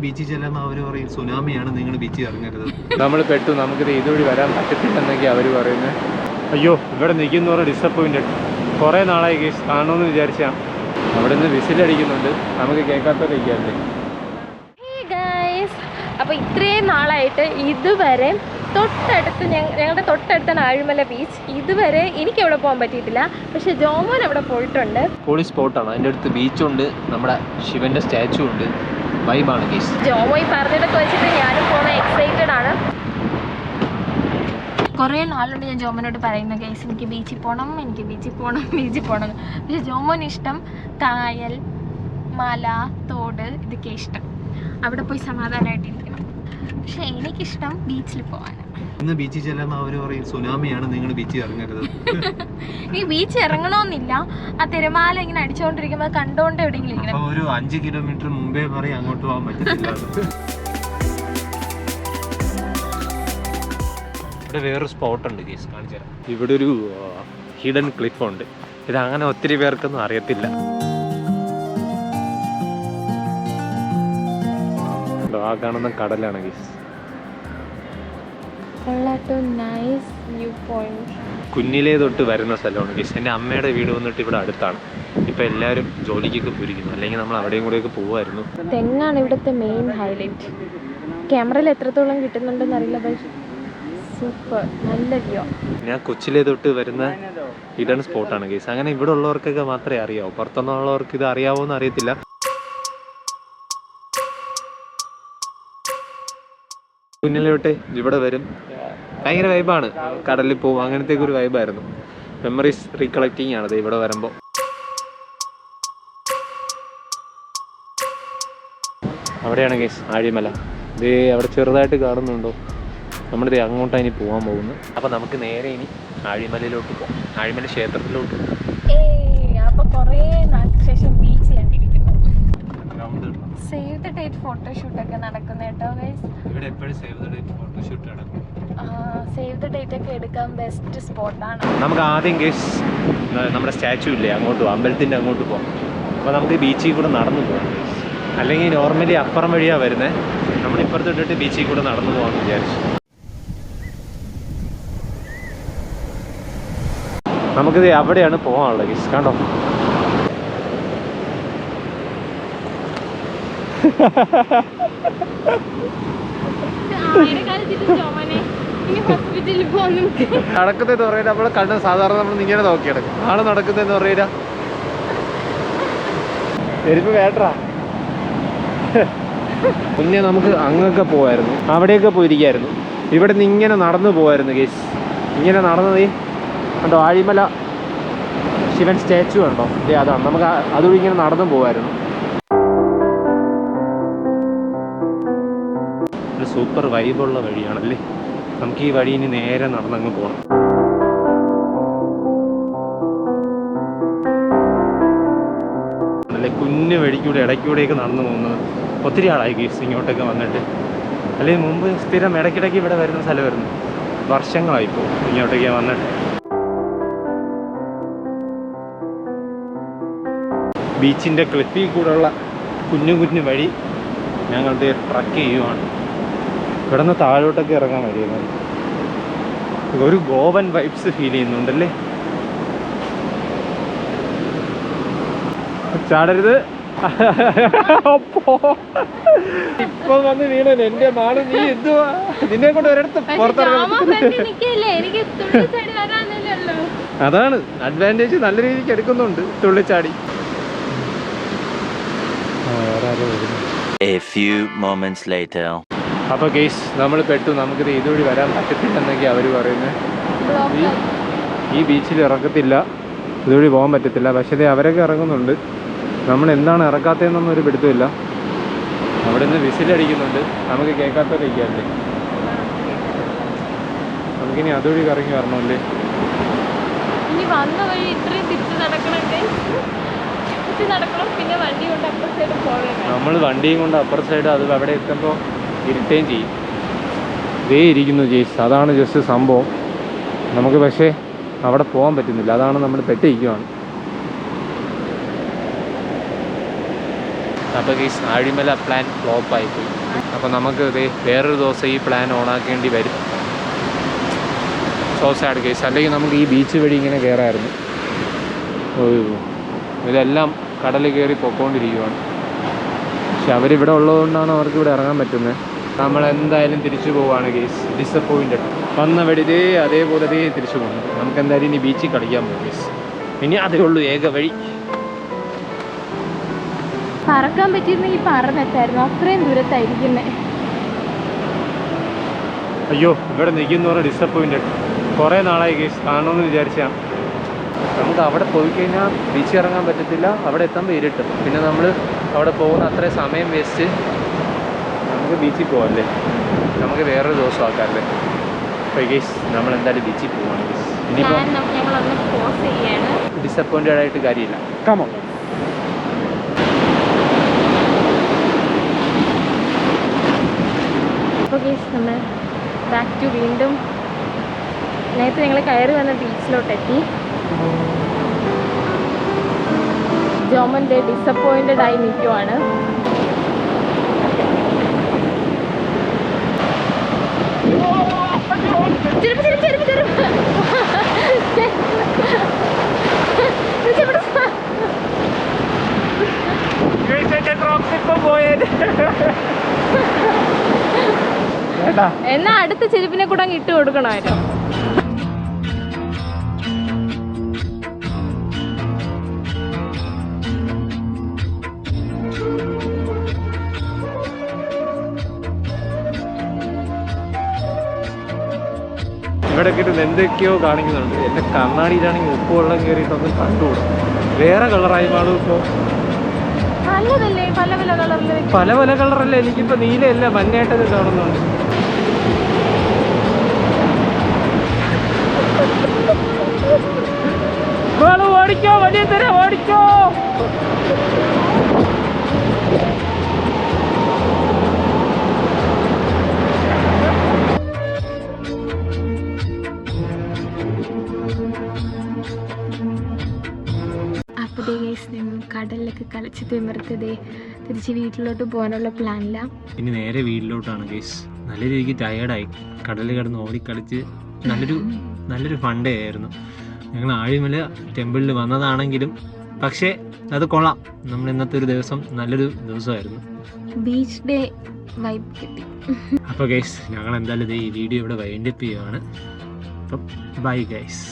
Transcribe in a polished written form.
ബീച്ചിൽ ചെല്ലുമ്പോൾ അവർ പറയും സുനാമിയാണ്, നിങ്ങൾ ബീച്ചിൽ ഇറങ്ങരുത്. നമ്മൾ പെട്ടു, നമുക്കിത് ഇതുവഴി വരാൻ പറ്റത്തില്ലെന്നൊക്കെ അവർ പറയുന്നത്. അയ്യോ, ഇവിടെ നിൽക്കുന്നവരെ ഡിസപ്പോയിൻറ്റഡ്. കുറേ നാളായി കേസ് കാണണമെന്ന് വിചാരിച്ചാൽ അവിടെ നിന്ന് വിസിലടിക്കുന്നുണ്ട്, നമുക്ക് കേൾക്കാത്തതൊക്കെയല്ലേ. അപ്പോൾ ഇത്രയും നാളായിട്ട് ഇതുവരെ തൊട്ടടുത്ത് ഞങ്ങളുടെ തൊട്ടടുത്താണ് ആഴിമല ബീച്ച്. ഇതുവരെ എനിക്ക് എവിടെ പോകാൻ പറ്റിയിട്ടില്ല, പക്ഷെ ജോമോൻ അവിടെ പോയിട്ടുണ്ട്. പോളി സ്പോട്ടാണ്, അതിൻ്റെ അടുത്ത് ബീച്ചുണ്ട്, നമ്മുടെ ശിവന്റെ സ്റ്റാച്ചു ഉണ്ട്, വൈബാണ് കേസ്. ജോമോ ഈ പറഞ്ഞിടത്ത് വെച്ചിട്ട് ഞാനും പോകാൻ എക്സൈറ്റഡ് ആണ്. കുറേ നാളുണ്ട് ഞാൻ ജോമോനോട് പറയുന്ന കേസ് എനിക്ക് ബീച്ചിൽ പോകണം, എനിക്ക് ബീച്ചിൽ പോകണം, ബീച്ചിൽ പോകണം. പക്ഷെ ജോമോന് ഇഷ്ടം കായൽ, മല, തോട്, ഇതൊക്കെ ഇഷ്ടം. അവിടെ പോയി സമാധാനമായിട്ടിരിക്കണം. പക്ഷെ എനിക്കിഷ്ടം ബീച്ചിൽ പോകാനാണ്. ഇന്ന് ബീച്ചിൽ ചെല്ലുമ്പോൾ അവർ പറയും സുനാമിയാണ്, നിങ്ങൾ ബീച്ചിൽ ഇറങ്ങരുത്. ഈ ബീച്ച് ഇറങ്ങണമെന്നില്ല, ആ തിരമാല ഇങ്ങനെ അടിച്ചുകൊണ്ടിരിക്കുമ്പോൾ കണ്ടോണ്ട് എവിടെയെങ്കിലും ഇരിക്കണം. ഒരു 5 കിലോമീറ്റർ മുമ്പേ പറയും അങ്ങോട്ട് പോകാൻ പറ്റത്തില്ല. ഇവിടെ വേറൊരു സ്പോട്ടുണ്ട് കേസ്, കാണിച്ചു തരാം. ഇവിടെ ഒരു ഹിഡൻ ക്ലിഫ് ഉണ്ട്. ഇത് അങ്ങനെ ഒത്തിരി പേർക്കൊന്നും അറിയത്തില്ല. ആ കാണുന്ന കടലാണ് കേസ്. കുഞ്ഞിലേ തൊട്ട് വരുന്ന സ്ഥലമാണ് കേസ്. എൻ്റെ അമ്മയുടെ വീട് വന്നിട്ട് ഇവിടെ അടുത്താണ്. ഇപ്പം എല്ലാവരും ജോലിക്കൊക്കെ പോയിരിക്കുന്നു, അല്ലെങ്കിൽ നമ്മൾ അവിടെയും കൂടെയൊക്കെ പോകുമായിരുന്നു. തെങ്ങാണ് ഇവിടുത്തെ മെയിൻ ഹൈലൈറ്റ്. ക്യാമറയിൽ എത്രത്തോളം കിട്ടുന്നുണ്ടെന്ന് അറിയില്ല, പക്ഷേ സൂപ്പർ, നല്ല വ്യൂ. ഞാൻ കൊച്ചിലേ തൊട്ട് വരുന്ന ഹിഡൻ സ്പോട്ടാണ് കേസ്. അങ്ങനെ ഇവിടെ ഉള്ളവർക്കൊക്കെ മാത്രമേ അറിയാവൂ, പുറത്തുനിന്നുള്ളവർക്ക് ഇത് അറിയാവോ എന്ന് അറിയത്തില്ല. കുഞ്ഞിലോട്ട് ഇവിടെ വരും, ഭയങ്കര വൈബാണ്. കടലിൽ പോകും, അങ്ങനത്തെ ഒരു വൈബായിരുന്നു. മെമ്മറീസ് റീകളക്റ്റിംഗ് ആണത് ഇവിടെ വരുമ്പോൾ. അവിടെയാണ് കേസ് ആഴിമല. ഇത് അവിടെ ചെറുതായിട്ട് കാണുന്നുണ്ടോ? നമ്മളിത് അങ്ങോട്ടാണ് ഇനി പോകാൻ പോകുന്നത്. അപ്പോൾ നമുക്ക് നേരെ ഇനി ആഴിമലയിലോട്ട് പോകാം, ആഴിമല ക്ഷേത്രത്തിലോട്ട് പോകാം. അപ്പോൾ കുറേ നാൾക്ക് ശേഷം ബീച്ച് കണ്ടിരിക്കുന്നു. സേവ് ദ ഡേറ്റ് ഫോട്ടോഷൂട്ടൊക്കെ നടക്കുന്ന കേട്ടോ ഗൈസ്. ഇവിടെ എപ്പോഴും സേവ് ദ ഡേറ്റ് ഫോട്ടോഷൂട്ട് നടക്കും. സേവ് ദ ഡേറ്റ് ഒക്കെ എടുക്കാൻ ബെസ്റ്റ് സ്പോട്ടാണ്. നമുക്ക് ആദ്യം കേസ് നമ്മുടെ സ്റ്റാച്ചു ഇല്ലേ, അങ്ങോട്ട് പോകാം, അമ്പലത്തിൻ്റെ അങ്ങോട്ട് പോകാം. അപ്പോൾ നമുക്ക് ബീച്ചിൽ കൂടെ നടന്നു പോകാം കേസ്. അല്ലെങ്കിൽ നോർമലി അപ്പുറം വഴിയാണ് വരുന്നത്, നമ്മളിപ്പുറത്ത് ഇട്ടിട്ട് ബീച്ചിൽ കൂടെ നടന്നു പോകാമെന്ന് വിചാരിച്ചു. നമുക്കിത് അവിടെയാണ് പോകാനുള്ളത് കേസ്, കണ്ടോ? നടക്കുന്നതെന്ന് പറയുന്നത് നമ്മൾ കണ്ട് സാധാരണ നമ്മൾ ഇങ്ങനെ നോക്കിയെടുക്കും. ആള് നടക്കുന്നതെന്ന് പറയുക ശരിക്കും വേട്ടാ. മുന്നേ നമുക്ക് അങ്ങൊക്കെ പോവായിരുന്നു, അവിടെയൊക്കെ പോയിരിക്കായിരുന്നു. ഇവിടെ നിന്ന് ഇങ്ങനെ നടന്നു പോവായിരുന്നു കേസ്. ഇങ്ങനെ നടന്നത് കണ്ടോ, ആഴിമല ശിവൻ സ്റ്റാച്ചു കണ്ടോ, അതാണ്. നമുക്ക് അതുവഴി ഇങ്ങനെ നടന്നു പോവായിരുന്നു. ഒരു സൂപ്പർ വൈബുള്ള വഴിയാണല്ലേ. നമുക്ക് ഈ വഴി ഇനി നേരെ നടന്നങ്ങ് പോകണം. നല്ല കുഞ്ഞു വഴിക്കൂടെ ഇടയ്ക്കൂടെയൊക്കെ നടന്നു പോകുന്നത്. ഒത്തിരി ആളായി കേസ് ഇങ്ങോട്ടൊക്കെ വന്നിട്ട്. അല്ലെങ്കിൽ മുമ്പ് സ്ഥിരം ഇടയ്ക്കിടയ്ക്ക് ഇവിടെ വരുന്ന സ്ഥലമായിരുന്നു, വർഷങ്ങളായിപ്പോൾ ഇങ്ങോട്ടേക്ക് വന്നിട്ട്. ബീച്ചിൻ്റെ ക്ലിപ്പിൽ കൂടെയുള്ള കുഞ്ഞു കുഞ്ഞു വഴി ഞങ്ങളുടെ ട്രക്ക് ചെയ്യുവാണ്. ഇവിടെ നിന്ന് താഴോട്ടൊക്കെ ഇറങ്ങാൻ കഴിയുന്നത്. ഒരു ഗോവൻ വൈബ്സ് ഫീൽ ചെയ്യുന്നുണ്ടല്ലേ. ചാടരുത്, ഇപ്പൊ വന്ന് വീണൻ എൻ്റെ മാള്. നീ എന്തുവാ, നിന്നെ കൊണ്ട് ഒരിടത്ത് പുറത്തിറങ്ങാൻ. അതാണ് അഡ്വാൻറ്റേജ്, നല്ല രീതിക്ക് എടുക്കുന്നുണ്ട് തുള്ളിച്ചാടി. A few moments later. അപ്പോൾ കേസ് നമ്മൾ പെട്ടു, നമുക്കിത് ഇതുവഴി വരാൻ പറ്റത്തില്ലെന്നൊക്കെ അവർ പറയുന്നത്. ഈ ബീച്ചിൽ ഇറക്കത്തില്ല, ഇതുവഴി പോകാൻ പറ്റത്തില്ല. പക്ഷേ അവരൊക്കെ ഇറങ്ങുന്നുണ്ട്. നമ്മൾ എന്താണ് ഇറക്കാത്തതെന്നൊന്നും ഒരു പിടുത്തമില്ല. അവിടെ നിന്ന് വിസിലടിക്കുന്നുണ്ട്, നമുക്ക് കേൾക്കാത്തതൊക്കെയല്ലേ. നമുക്കിനി അതുവഴി കറങ്ങി വരണമല്ലേ. ഇനി വന്ന വഴി ഇത്രയും തിരിച്ച് നടക്കണേ, നടക്കണം. പിന്നെ വണ്ടി കൊണ്ട് അപ്പുറ സൈഡ് പോകണം. നമ്മൾ വണ്ടിയും കൊണ്ട് അപ്പുറ സൈഡ് അത് അവിടെ എത്തുമ്പോൾ ഇരുട്ടുകയും ചെയ്യും. ഇതേ ഇരിക്കുന്നു ജേസ്, അതാണ് ജസ്റ്റ് സംഭവം. നമുക്ക് പക്ഷേ അവിടെ പോകാൻ പറ്റുന്നില്ല, അതാണ് നമ്മൾ പെട്ടിരിക്കുവാണ്. അപ്പോൾ ഗൈസ് ആഴിമല പ്ലാൻ ഫ്ലോപ്പായിപ്പോയി. അപ്പോൾ നമുക്ക് വേറൊരു ദിവസം ഈ പ്ലാൻ ഓണാക്കേണ്ടി വരും. So sad guys. അല്ലെങ്കിൽ നമുക്ക് ഈ ബീച്ച് വഴി ഇങ്ങനെ കയറായിരുന്നു. ഇതെല്ലാം കടൽ കയറി പൊക്കോണ്ടിരിക്കുകയാണ്. പക്ഷെ അവരിവിടെ ഉള്ളതുകൊണ്ടാണ് അവർക്ക് ഇവിടെ ഇറങ്ങാൻ പറ്റുന്നത്. നമ്മൾ എന്തായാലും തിരിച്ചു പോവുകയാണ് ഗൈസ്. ഡിസപ്പോയിൻറ്റഡ്. വന്ന വഴി അതേപോലെ തിരിച്ചു പോകുന്നു. നമുക്ക് എന്തായാലും ഇനി ബീച്ചിൽ കളിക്കാൻ പോകും ഗൈസ്. ഇനി അതേ ഉള്ളൂ ഏക വഴി. പറക്കാൻ പറ്റിയിരുന്നെങ്കിൽ പറന്നെത്തായിരുന്നു. അത്രയും ദൂരത്തായിരിക്കുന്നത്. അയ്യോ, ഇവിടെ നിൽക്കുന്ന പറഞ്ഞാൽ ഡിസപ്പോയിൻറ്റഡ്. കുറേ നാളായി ഗൈസ് കാണണമെന്ന് വിചാരിച്ചാൽ. നമുക്ക് അവിടെ പോയി കഴിഞ്ഞാൽ ബീച്ചിൽ ഇറങ്ങാൻ പറ്റത്തില്ല. അവിടെ എത്തുമ്പോൾ ഇരുട്ടും. പിന്നെ നമ്മൾ അവിടെ പോകുന്ന അത്രയും സമയം വേസ്റ്റ്. നമുക്ക് ബീച്ചിൽ പോകാമല്ലേ, നമുക്ക് വേറൊരു ദിവസം ആക്കാമല്ലേ. അപ്പോൾ ഗൈസ് നമ്മൾ എന്തായാലും ബീച്ചിൽ പോവാണ് ഗൈസ്. ഇനിയിപ്പോൾ ഞങ്ങളൊന്ന് പോസ് ചെയ്യാണ്. ഡിസപ്പോയിൻറ്റഡ് ആയിട്ട് കാര്യമില്ല. കമോ. അപ്പോൾ ഗൈസ് നമ്മൾ ബാക്ക് ടു വീണ്ടും നേരത്തെ ഞങ്ങൾ കയറി വന്ന ബീച്ചിലോട്ടെത്തി. ജോമൻ്റെ ഡിസപ്പോയിൻറ്റഡ് ആയി നിൽക്കുവാണ്. എന്നാ അടുത്ത ചെരുപ്പിനെ കൂടെ അങ്ങ് ഇട്ട് കൊടുക്കണമായിരുന്നു. ഇവിടെ കിട്ടുന്ന എന്തൊക്കെയോ കാണിക്കുന്നുണ്ട്. എൻ്റെ കണ്ണാടിയിലാണെങ്കിൽ ഉപ്പ് വെള്ളം കയറിയിട്ടൊന്നും കണ്ടുകൂടും. വേറെ കളറായി മാറും. ഇപ്പോൾ നല്ലതല്ലേ പല പല കളറിൽ പല പല കളറല്ലേ. എനിക്കിപ്പോൾ നീലയല്ല മഞ്ഞയായിട്ടൊക്കെ കാണുന്നുണ്ട്. ഓടിക്കോ, വലിയ തരാം, ഓടിക്കോ. കടലിലൊക്കെ കളിച്ച് തിമിർത്തതേ തിരിച്ച് വീട്ടിലോട്ട് പോകാനുള്ള പ്ലാനില്ല. ഇനി നേരെ വീട്ടിലോട്ടാണ് ഗൈസ്. നല്ല രീതിക്ക് ടയേർഡായി. കടലിൽ കിടന്ന് ഓടിക്കളിച്ച് നല്ലൊരു ഫൺ ഡേ ആയിരുന്നു. ഞങ്ങൾ ആഴിമല ടെമ്പിളിൽ വന്നതാണെങ്കിലും പക്ഷേ അത് കൊള്ളാം. നമ്മൾ ഇന്നത്തെ ഒരു ദിവസം നല്ലൊരു ദിവസമായിരുന്നു. ബീച്ച് ഡേ വൈബ് കിട്ടി. അപ്പോൾ ഗൈസ് ഞങ്ങൾ എന്തായാലും ഈ വീഡിയോ ഇവിടെ വൈൻഡപ്പ് ചെയ്യുവാണ്. അപ്പം ബൈ ഗൈസ്.